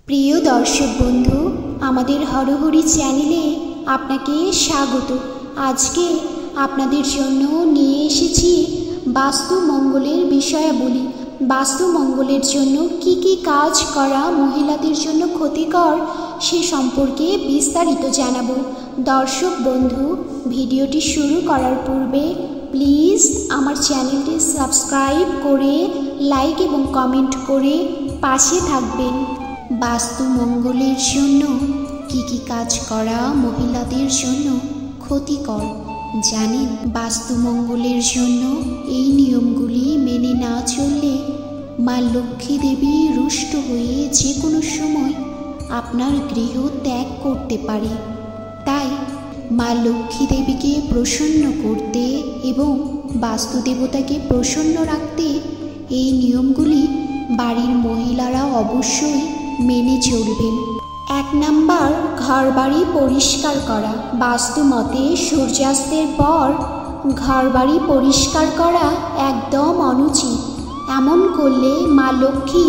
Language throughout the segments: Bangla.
প্রিয় দর্শক বন্ধু, আমাদের হরহরি চ্যানেলে আপনাকে স্বাগত। আজকে আপনাদের জন্য নিয়ে এসেছি বাস্তু মঙ্গলের বিষয়াবলী। বাস্তু মঙ্গলের জন্য কি কি কাজ করা মহিলাদের জন্য ক্ষতিকর সে সম্পর্কে বিস্তারিত জানাবো। দর্শক বন্ধু, ভিডিওটি শুরু করার পূর্বে প্লিজ আমার চ্যানেলটি সাবস্ক্রাইব করে লাইক এবং কমেন্ট করে পাশে থাকবেন। বাস্তু মঙ্গলের জন্য কি কি কাজ করা মহিলাদের জন্য ক্ষতিকর জানেন? বাস্তু মঙ্গলের জন্য এই নিয়মগুলি মেনে না চললে মা লক্ষ্মী দেবী রুষ্ট হয়ে যে কোনো সময় আপনার গৃহ ত্যাগ করতে পারে। তাই মা লক্ষ্মী দেবীকে প্রসন্ন করতে এবং বাস্তু দেবতাকে প্রসন্ন রাখতে এই নিয়মগুলি বাড়ির মহিলারা অবশ্যই মেনে চলবেন। 1 নাম্বার, ঘরবাড়ি পরিষ্কার করা। বাস্তু মতে সূর্যাস্তের পর ঘরবাড়ি পরিষ্কার করা একদম অনুচিত। এমন করলে মা লক্ষ্মী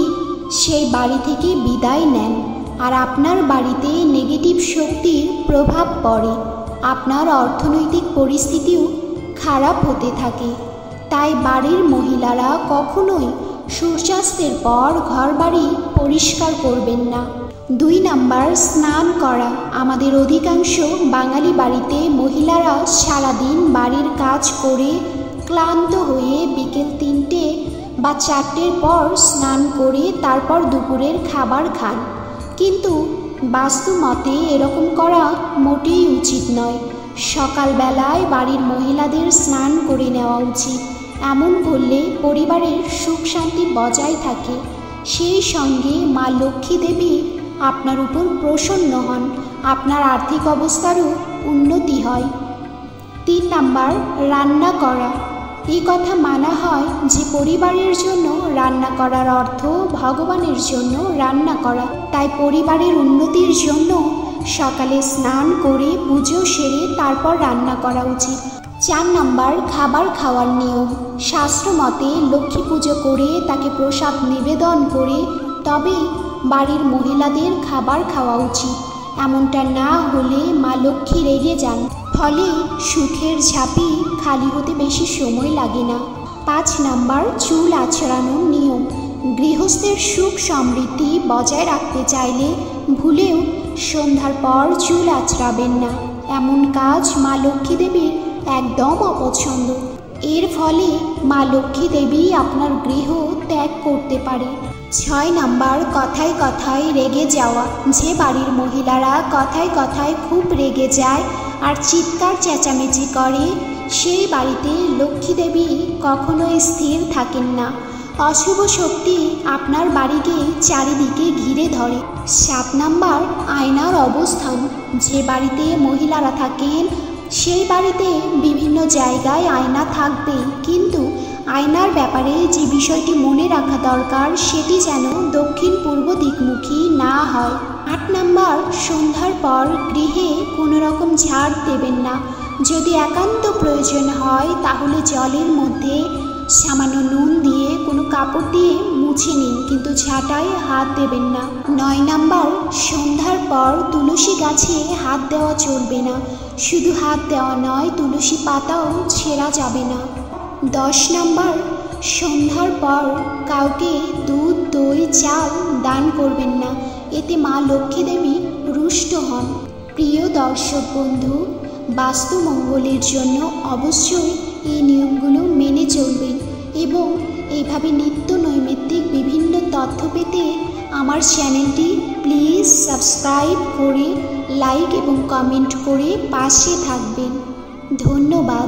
সেই বাড়ি থেকে বিদায় নেন আর আপনার বাড়িতে নেগেটিভ শক্তির প্রভাব পড়ে। আপনার অর্থনৈতিক পরিস্থিতিও খারাপ হতে থাকে। তাই বাড়ির মহিলারা কখনোই সূর্যাস্তের পর ঘরবাড়ি পরিষ্কার করবেন না। 2 নাম্বার, স্নান করা। আমাদের অধিকাংশ বাঙালি বাড়িতে মহিলারা সারাদিন বাড়ির কাজ করে ক্লান্ত হয়ে বিকেল 3টে বা 4টের পর স্নান করে তারপর দুপুরের খাবার খান। কিন্তু বাস্তু মতে এরকম করা মোটেই উচিত নয়। সকালবেলায় বাড়ির মহিলাদের স্নান করে নেওয়া উচিত। এমন করলে পরিবারের সুখ শান্তি বজায় থাকে। সেই সঙ্গে মা লক্ষ্মী দেবী আপনার উপর প্রসন্ন হন, আপনার আর্থিক অবস্থারও উন্নতি হয়। 3 নাম্বার, রান্না করা। এই কথা মানা হয় যে পরিবারের জন্য রান্না করার অর্থ ভগবানের জন্য রান্না করা। তাই পরিবারের উন্নতির জন্য সকালে স্নান করে পুজো সেরে তারপর রান্না করা উচিত। 4 নাম্বার, খাবার খাওয়ার নিয়ম। শাস্ত্র মতে লক্ষ্মী পুজো করে তাকে প্রসাদ নিবেদন করে তবে বাড়ির মহিলাদের খাবার খাওয়া উচিত। এমনটা না হলে মা লক্ষ্মী রেগে যান, ফলে সুখের ঝাঁপি খালি হতে বেশি সময় লাগে না। 5 নাম্বার, চুল আঁচড়ানোর নিয়ম। গৃহস্থের সুখ সমৃদ্ধি বজায় রাখতে চাইলে ভুলেও সন্ধ্যার পর চুল আঁচড়াবেন না। এমন কাজ মা লক্ষ্মী দেবীর একদম অপছন্দ। এর ফলে মা লক্ষ্মী দেবী আপনার গৃহ ত্যাগ করতে পারে। 6 নাম্বার, কথায় কথায় রেগে যাওয়া। যে বাড়ির মহিলারা কথায় কথায় খুব রেগে যায় আর চিৎকার চেঁচামেচি করে সেই বাড়িতে লক্ষ্মী দেবী কখনোই স্থির থাকেন না। অশুভ শক্তি আপনার বাড়িকে চারিদিকে ঘিরে ধরে। 7 নাম্বার, আয়নার অবস্থান। যে বাড়িতে মহিলারা থাকেন সেই বাড়িতে বিভিন্ন জায়গায় আয়না থাকবে, কিন্তু আয়নার ব্যাপারে যে বিষয়টি মনে রাখা দরকার সেটি যেন দক্ষিণ পূর্ব দিকমুখী না হয়। 8 নাম্বার, সন্ধ্যার পর গৃহে কোনো রকম ঝাড় দেবেন না। যদি একান্ত প্রয়োজন হয় তাহলে জলের মধ্যে সামান্য নুন দিয়ে কোনো কাপড় দিয়ে মুছে নিন, কিন্তু ঝাঁটায় হাত দেবেন না। 9 নাম্বার, সন্ধ্যার পর তুলসী গাছে হাত দেওয়া চলবে না। শুধু হাত দেওয়া নয়, তুলসী পাতাও ছেঁড়া যাবে না। 10 নাম্বার, সন্ধ্যার পর কাউকে দুধ, দই, চাল দান করবেন না। এতে মা লক্ষ্মী দেবী রুষ্ট হন। প্রিয় দর্শক বন্ধু, বাস্তু মঙ্গলের জন্য অবশ্যই এই নিয়মগুলো মেনে চলবেন এবং এইভাবে নিত্য নৈমিত্তিক বিভিন্ন তথ্য পেতে আমার চ্যানেলটি প্লিজ সাবস্ক্রাইব করে লাইক এবং কমেন্ট করে পাশে থাকবেন। ধন্যবাদ।